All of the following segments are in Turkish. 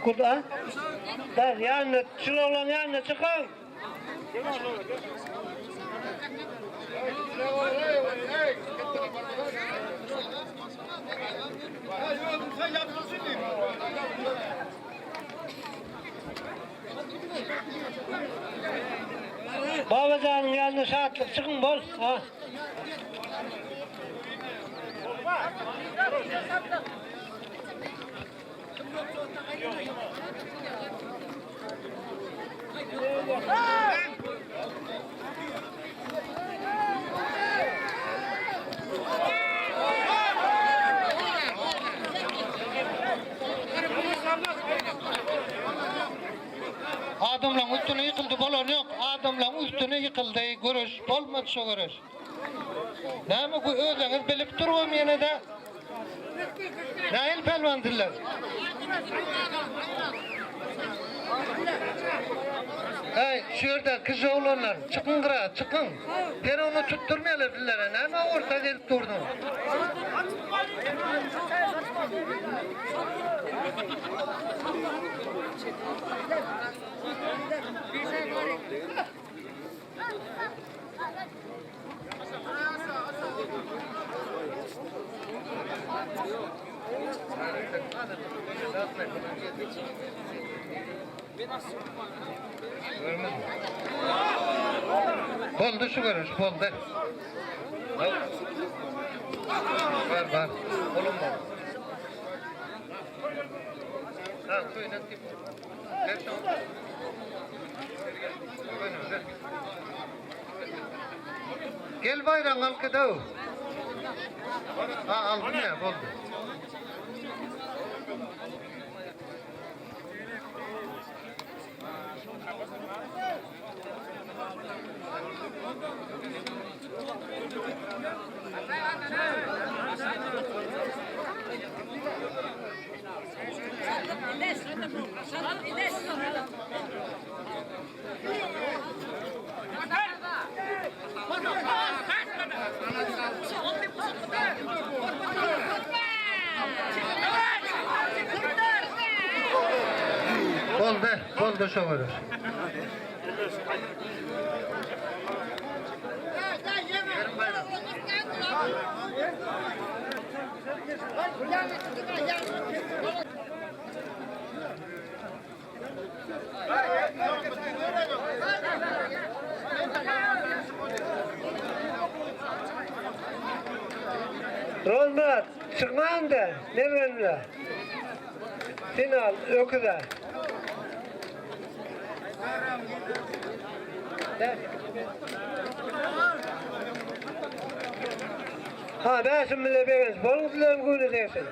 Kuda? Der yani çıloğlan yani çıkın. Babacanın yanına saatlik çıkın bol. Ha. Adamların üstüne yıkıldı bolon yok. Adamların üstüne yıkıldı. Görüş bolmadı şu görüş. Näme bu özüňiz bilip durwam ýene de. Näil pelwan diller. Hey, şu yerden kız oğlanlar çıkın kıra, çıkın. Ben onu tutturmayalım dillere. Näme orta gelip durdun? Boldu şu görüş, boldu. Var. Oğlum var. Ha, koyun atayım. Ver şunu. Ver. Gel bayram al kıdav. Ha, aldım ya, boldu. Boldu şu görüş. Rolmat, çıkmayın da, ne benimle? Final, öküde. Ha, ben şimdi bile beğensin. Bolun dilerim günü dersin.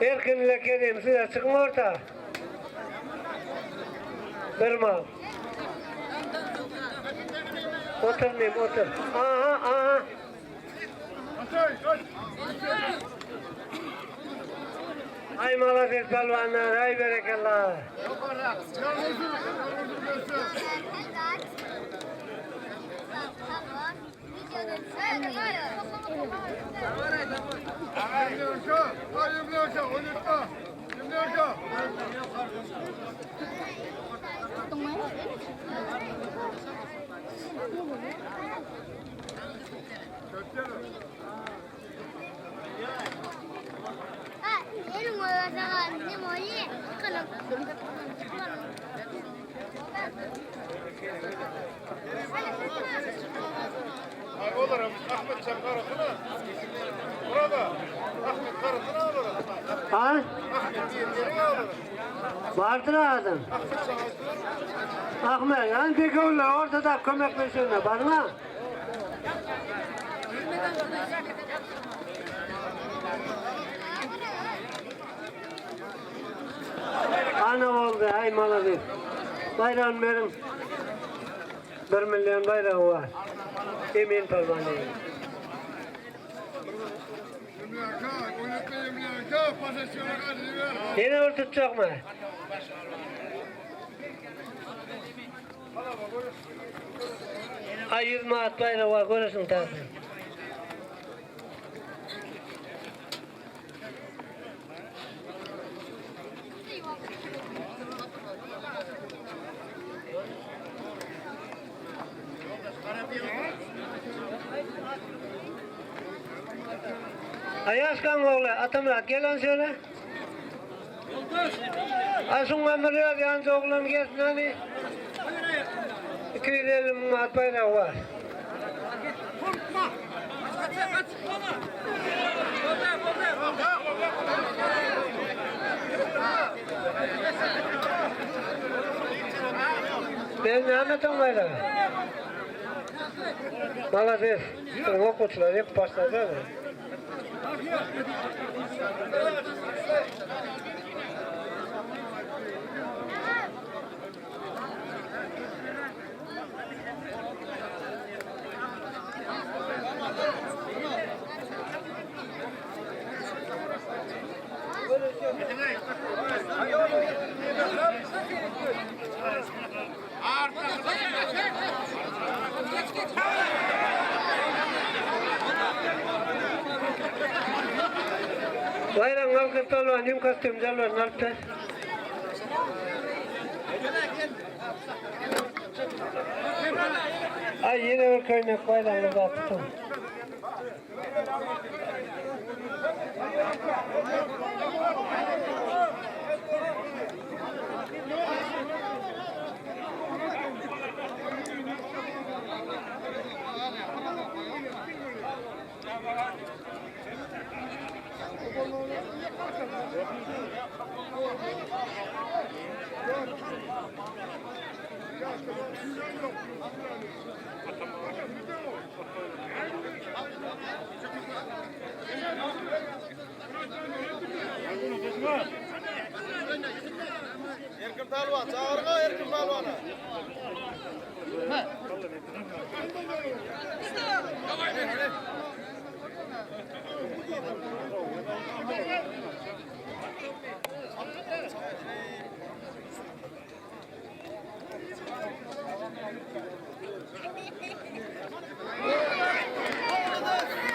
Erkinle geleyim size çıkın orta. Durma. Oturmayayım otur. Aha. Ay malazir palvanlar, ay berekallah. Olur Ahmet sen karısını. Burada Ahmet karısını alır. Ha? Ahmet diye alır. Vardır adam. Ahmet, yani peki öyle ortada kömek versinler, var mı? Ana oldu, ay maladır. Bayram verin. 1 milyon bayrağı var. Emin Palvan'ı. Yine ortutacak mı? Ay 100 manat bayrağı var, görürsün tabii. Ayaskan oğlu, Atamurat gelen söyle. Asın Ömer'e yalnız oğlum gelsin hani. 250 manat bayrağı var. Ben ne anlatam bayrağı? Malazes, okuçlar hep başladı. Bayram halkın tolvan, nim kostüm jalvan nartı. Ay yine bir köynek bayramı baktım. Erkim Palvan, çağırma Erkim Palvan'a.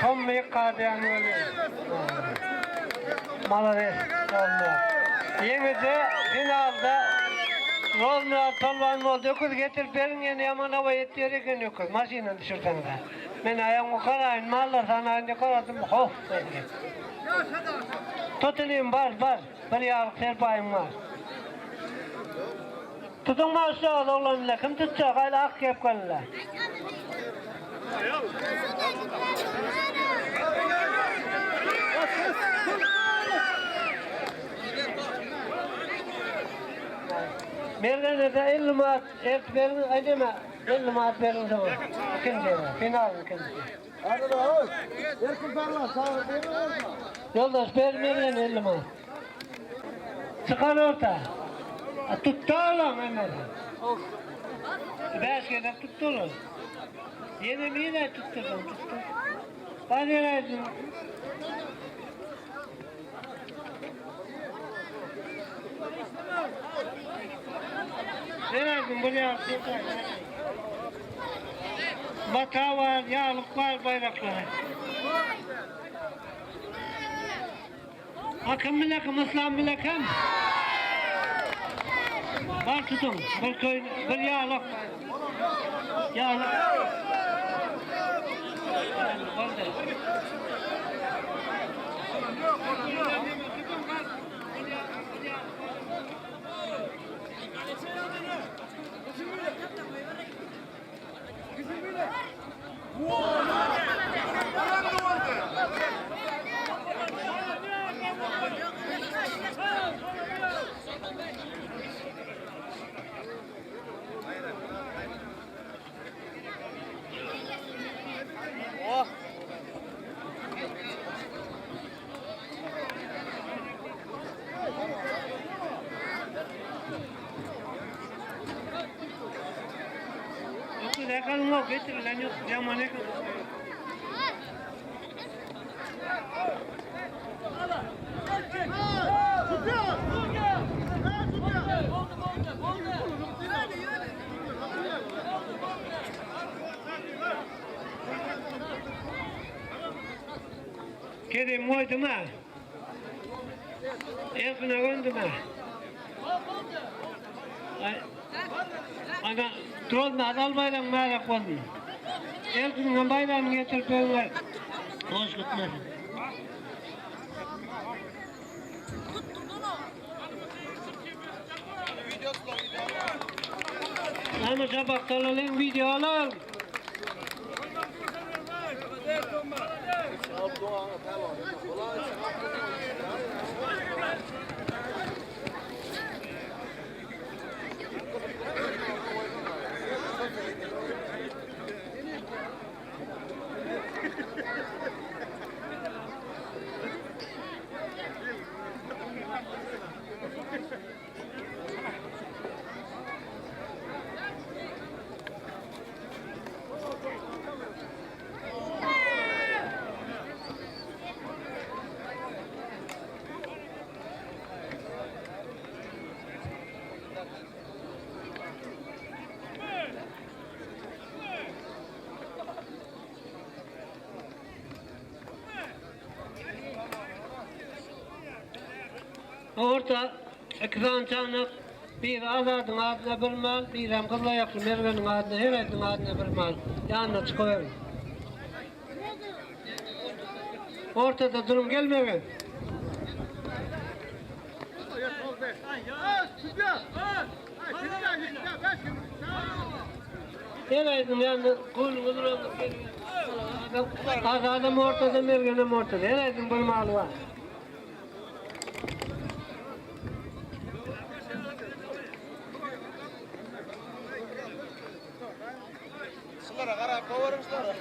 Tom Mekkaden öyle. Malades oldu. Yenice finalda Rolmurat Tolvan oldu. Öküz getirip verin yeni yaman hava yetiyor eken öküz. Maşinen düşürsen de. Ben ayağımı karayın mallar sanayınca karadım. Hof dedi. Tutunayım var. Bir yağlık serpayım var. Tutun mu aşağıda oğlanlar? Kim tutacak? Hayla ak yapkanlar. Mergene de 50 manat verin, acaba 50 manat verin zaman. İkinci, final ikinci. Hadi be oğuz. Erkim Palvan, sağ ol. Yoldaş mergene 50 manat. Çıkan orta. Tuttu oğlum Ömer. Beş kere tuttu oğlum. Yine yine tuttu. Hadi yine. Nereden buraya bata var, yağlık var, bayraklar. Akım bilakım, ıslam bilakım. Var tutun, bir yağlık. Yağlık. yakalım yok, getir lan yok, yaman yakın. Kedim koydum ha. Yakına göndüm ha. Ana trolna adal bayram merak oldum. Erkinin bayramını getirip öyle. Hoş gitmesin. Ama sabah kalalım video alalım. Orta ekran çanak bir azadın adına bir mal, bir hem kızla yakın Merve'nin adına, her aydın adına bir mal. Yanına çıkıverin. Ortada durum gelmeyin. Her aydın yanına kulunu duranlık geliyor. Azadım ortada, Merve'nin ortada. Her aydın bir malı var. Şunlara qarab qo'yaveramiz-da.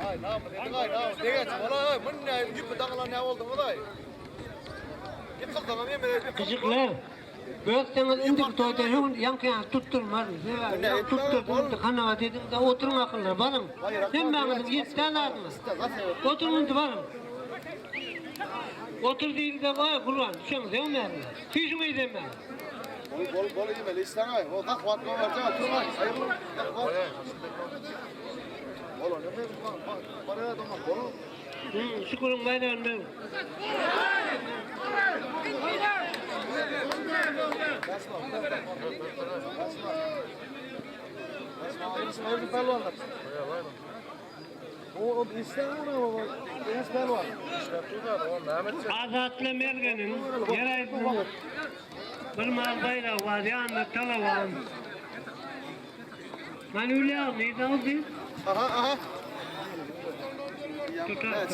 Ay, namı dedik, ay, namı. Degachi, bola, bunday yuppi dağlar ne oldu, bola? Yıkıldı mı, yemin Kızıklar, böğükteniz indik toyda yankıyan tutturmaz. Tutturdu, kanava dedim de oturun akıllar, varım. Sen bana dedim, 7 tane adımız. Oturun da varım. Otur değil de var, kullan, düşemiz, değil mi? Fişimi edeyim ben. Bol yemeli istemay. O da kuat koyarca turmay. Hayırlı. Bol ne mi? Paraya da bol. Şükürün bayram ben. O istemem ama istemem var. Azatlı Mergen'in yeraydın. Bir mal bayrağı var, yanında tala var. Ben öyle al, neydi aldın? Aha. Tutar.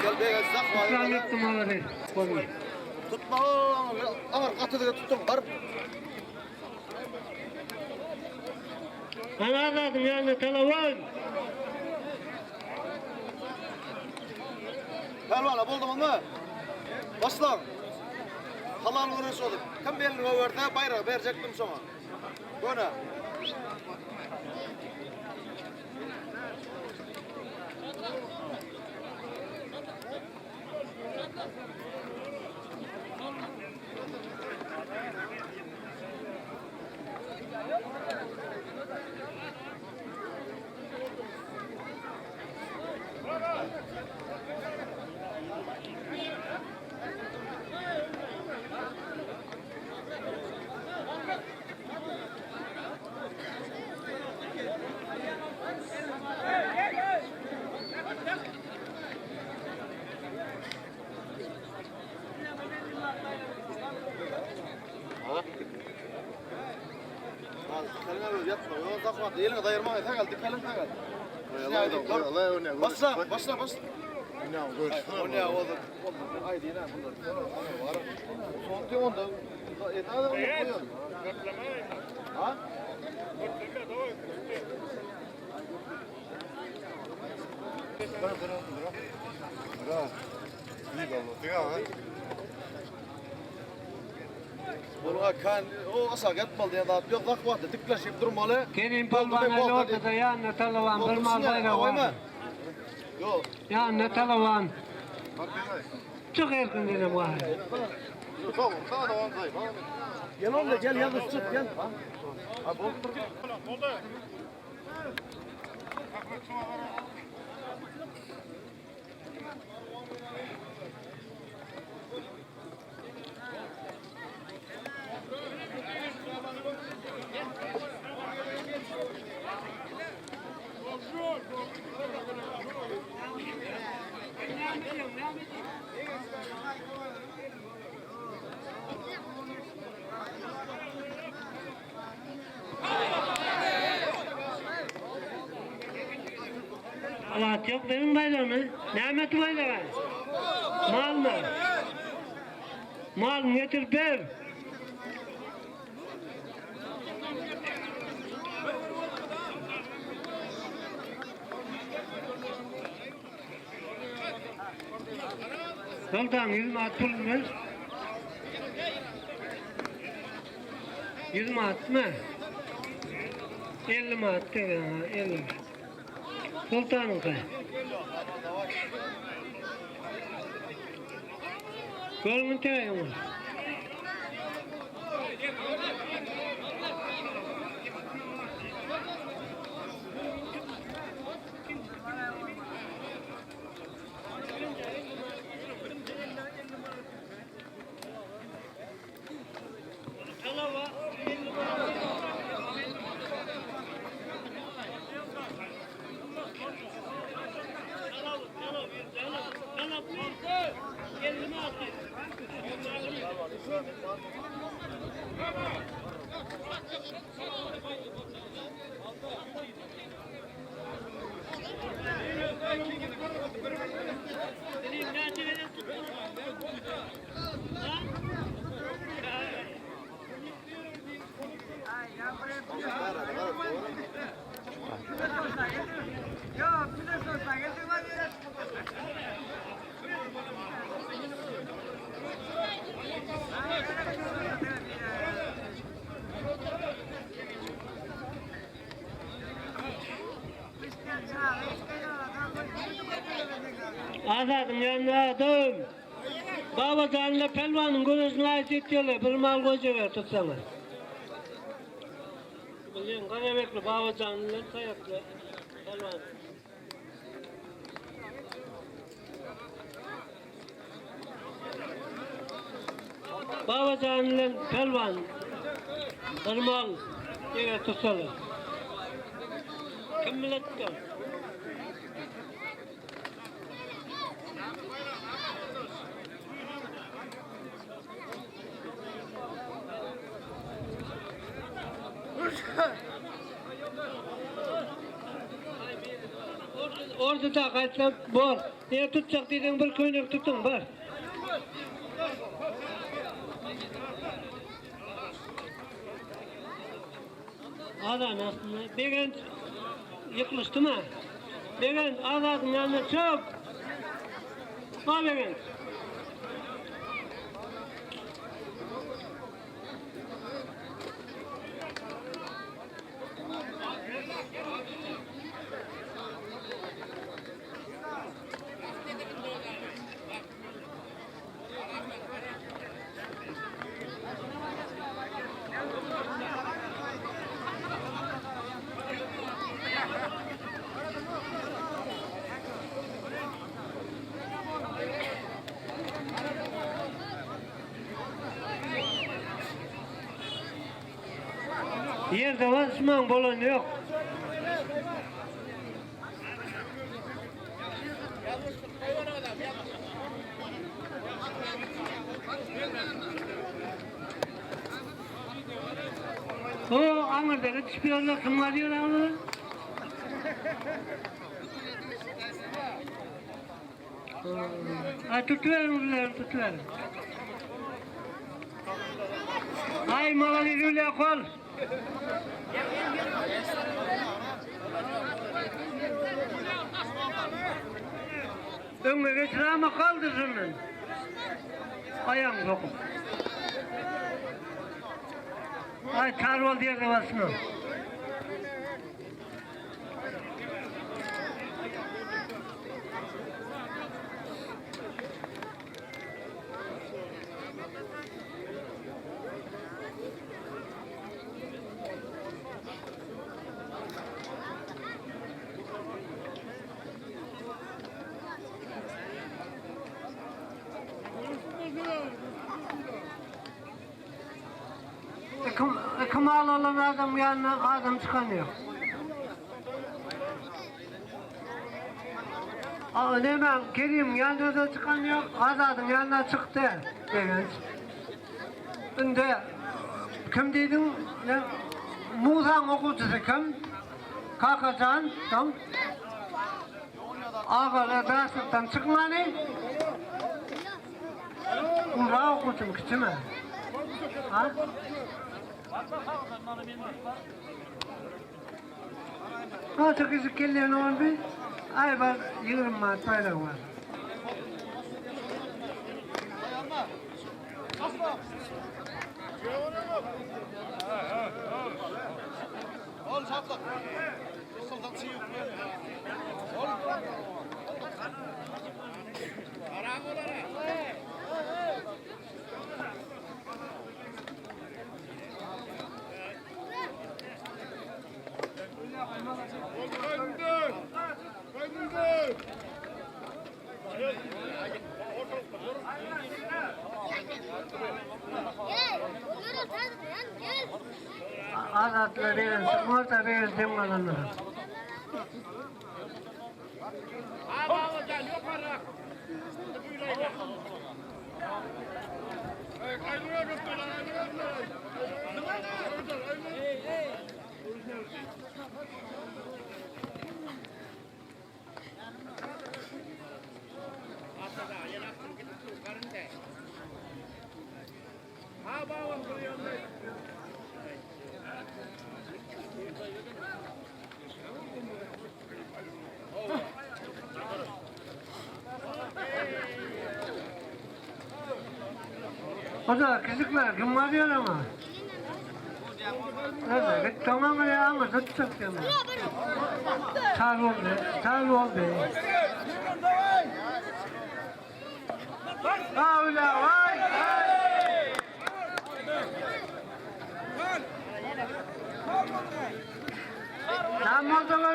Gel be zak var. İkram ettim ağabey. Tutma ama katıda tuttum var. Ben azadım yanında tala var. Pelvana buldum onu. Başlan. Halal uğraş olduk. Kim belli verdi bayrağı verecektim sana. Böyle. Elini dayırma yeter geldi kalın takal. Başla. O ne oldu? Haydi yine bunlar. Var. Sonti onda. Etade onu koyuyor. Ha? Boluğa kan o asak etmeli ya da bir vakti dikleşip durmalı. Kerim palvan el ortada yanına talavan bir mal bayrağı var. Yok. Yanına talavan. Çok erken dedim var. Tamam, tamam. Gel oğlum da gel yalnız tut gel. Abi oldu. Alat yok benim bayrağımı. Nehmet bayrağı. Mal mı? Mal getir ver. Sultan 20 at pul ver. 20 at mı? 50 at de 50. Sultanım kay. Görmün teyim var. Azadım yanına adım. Baba canlı pelvanın gözüne ait itiyorlar. Bir mal koca ver tutsana. Biliyorsun Karabekli baba canlılar sayaklı pelvan. Baba canlılar pelvan. Bir mal yere tutsalar. Kim millet tutar? Orada da kaçsa bor. Ne tutacak dedin bir köynek tutun var. Adam aslında bir gün yıkılıştı mı? Bir gün azadın yanına çöp. Var bir gün. Yerde var, ısman bolan yok. O Ankara'da çıkıyorlar, kim arıyorlar onu? Ha tutuverin bunları, tutuverin. Ay mala veriyorlar kol. Önüne geçir ama kaldırsın. Ayağını sokup. Ay tarol diye basma. Kemal olan adam yanına adam çıkamıyor. Hemen Kerim yanına da çıkamıyor, Azad'ın yanına çıktı. Evet. Şimdi kim dedim? Musa'nın okuyucusu kim? Kakacan, tam. Ağabey derslikten çıkmanı. Ura okudum ki mi? Ha? Ha çıkışı kelleyen oldu. Ay var 20 maat payla var. Ol şaplık. Sultan sıyık. Azatla verin, orta verin demgalanır. O da kızıklar kim var diyor ama. Evet, tamam ya ama tutacak diyorum. Sarı oldu. Öyle vay. Tam oldu mu?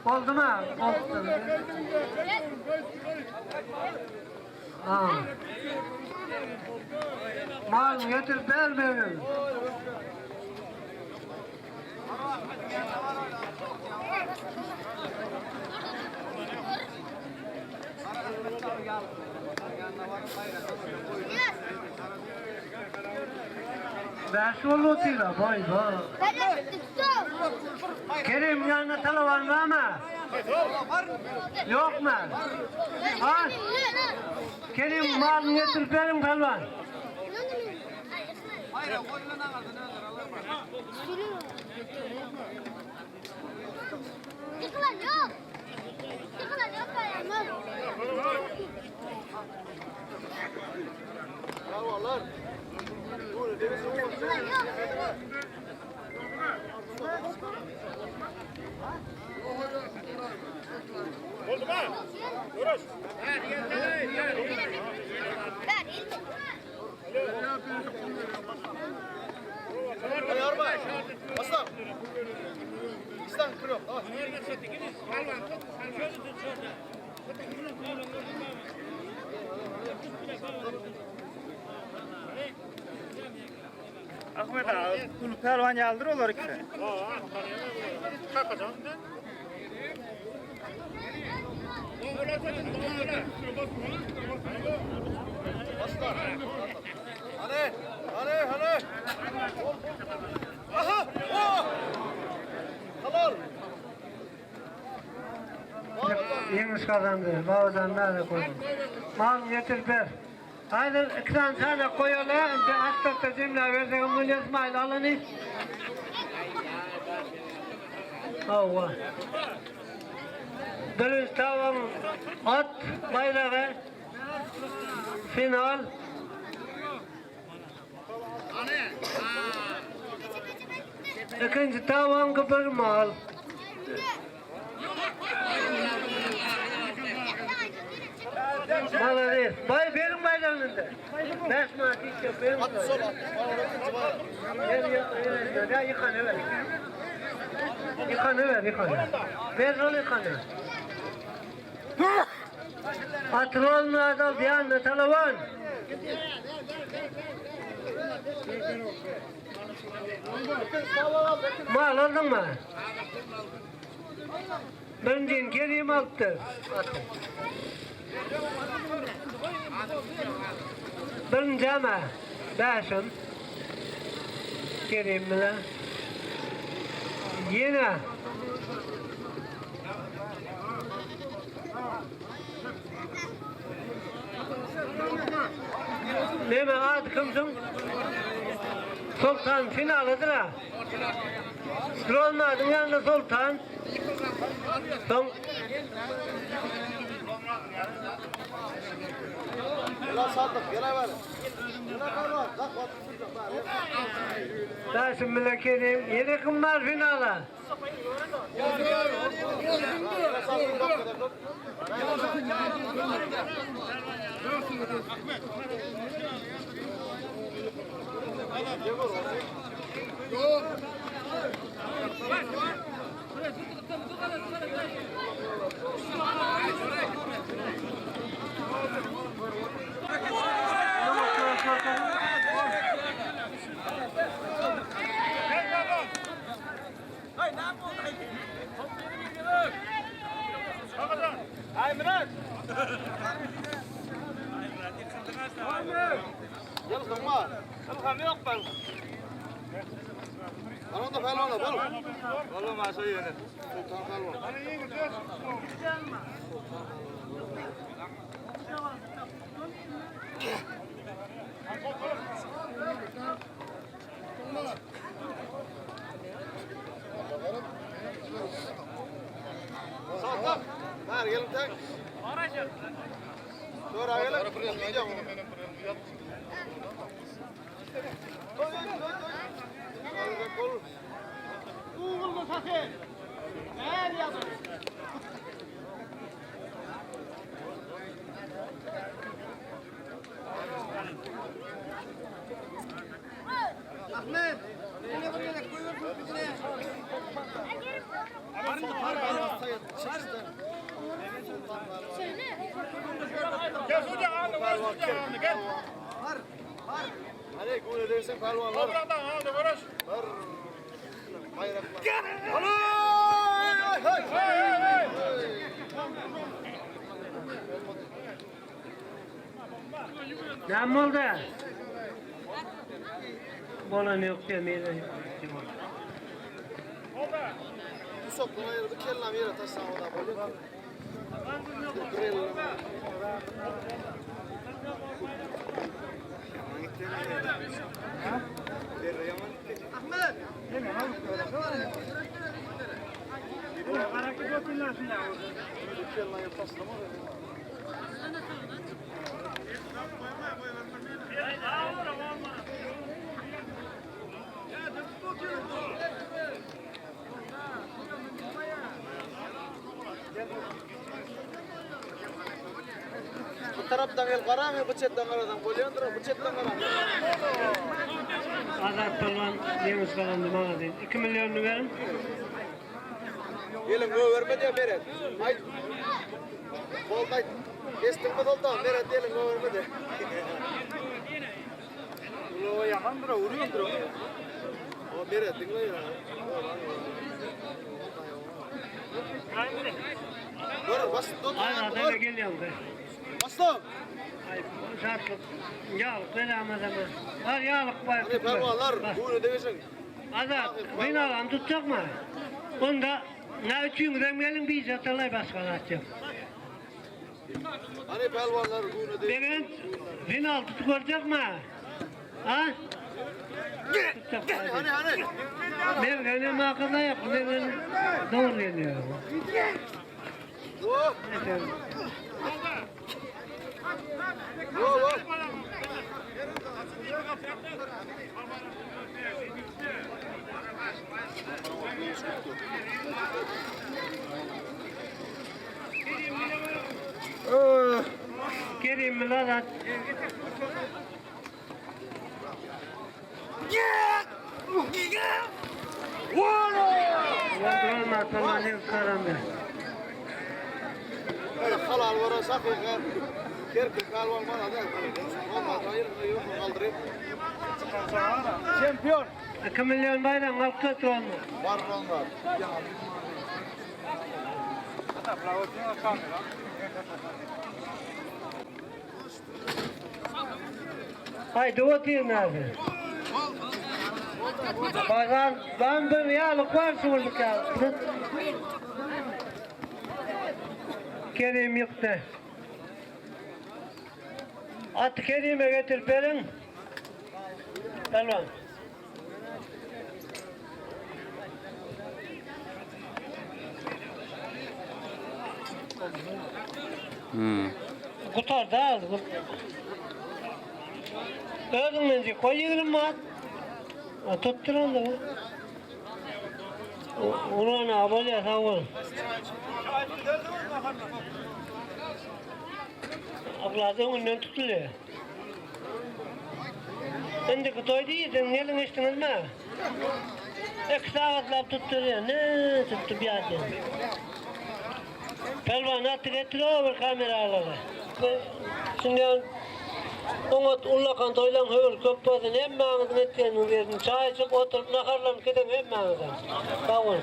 Oldu mu? Oldu. Ha. Mal getir vermeyin. Beş olutuyla boy boy. Kerim yanına telefon var mı? Yok mu? Ha? Kerim malını getir verin telefon. Yıkılan yok. Yıkılan yok bayanlar. Bravolar. Dur, denize vur. Yıkılan yok. Oldu mu? Uğraş. Ver, Yorma. Aslan. İstan kırıyor. Ahmet abi, bunu pelvan yaldır olur ki. Aslan. Hadi. Aha. Oh. Halal. Yeniz kazandı. Bağdan nerede koydum? Mal getir ver. Haydi ekran sana koyalım. Bir astakta cimle versen Mulya İsmail alın. Allah. Dönüş tamam. At bayrağı. Final. İkinci tavan kıpır mal. Malades. Bay benim bayramında. Beş maat işte benim. At sol at. İkinci var. Ya yıkan evet. Yıkan evet yıkan. Ver rol yıkan. Patrol mu adam yanında telefon. Mal aldın mı? Benzin geriyim attı. Birinci ama beşin. Geriyim mi lan? Yine. Neme adı kimsin? Sultan finalıdır ha. Sırolmadın yanında Sultan. Son. Gel saldık. Gel ver. Dersim mülekerim. Yedi kim var finala? Gel kızma. Tamam yok ben. Anında pelvana bol. Vallahi maaşı yönü. Sultan pelvan. Saldık. Ver gelin tek. Dur gelin. Gideceğim. Ahmet, ne buraya koyuyorsun bizine? Gel hoca ağını var hoca ağını gel. Hadi gol edersin pelvanlar. Buradan ağını uğraş. Var. Bayraklar. Ne oldu? Bolan yok demeyle. Yusuf buna ayırdı. Kellam yere taşsan o da böyle. Ahmet! Karakter yok illa şuna. Kellam yere taşsan o da. Bu taraftan el kara mı bıçetten karadan bolyandır bıçetten kara. Azat Palvan Deniz kalandı bana değil. 2 milyonunu verin. Gelin o verme diye beret. Haydi. Kolday. Kestim mi dolda beret gelin o verme de. O yamandır o vuruyordur o. O beret dinle ya. Dur bas dur. Azat eve geliyorum be. Aslan. Ay zatlık. Yağlık veremez ama. Var yağlık var. Hani pervalar bu ne demişsin? Azat beni alan tutacak mı? Onda ne üçüncüden gelin bir zatalay başkan atacağım. Hani pelvanlar bu ne demişsin? Benim final tutacak mı? Ha? Tutacak mı? Hani. Ben benim hakkında yok. Ben doğru geliyor. Oh. Neyse. Oh. Kerim mi lan? Olmaz falan yok karamda. Böyle halal var sakıya. Kerkek kalman bana da. Olmaz hayır yok kaldırayım. Şampiyon. 2 milyon bayram alıp götür onu. Var onlar. Haydi oturun abi. Bakan, ben bir yağlık var sorduk ya. Kerim yıktı. At Kerim'e getir verin. Tamam. Kutar da az. Öğrenmence koyuyorum mu at? Tutturun da. Onu ne böyle sağ ol. Ablasın önünden tutuluyor. Şimdi kutoy değil, sen nelin içtiniz mi? 2 saatler tutturuyor, ne tuttu bir adet. Pelvan attı getiriyor bir kameraları. Şimdi ona ullakan toylan höyül köppadan hem mağazın etkenini verdim. Çay içip oturup nakarlanıp gidem hem mağazın. Sağ olun.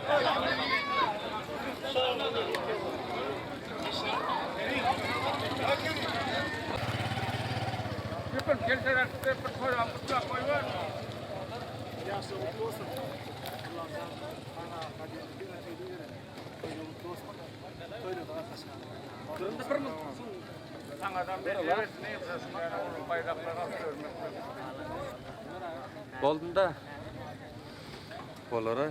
Yapın, gelseler size koyalım, koyalım. Boldu da. Bolary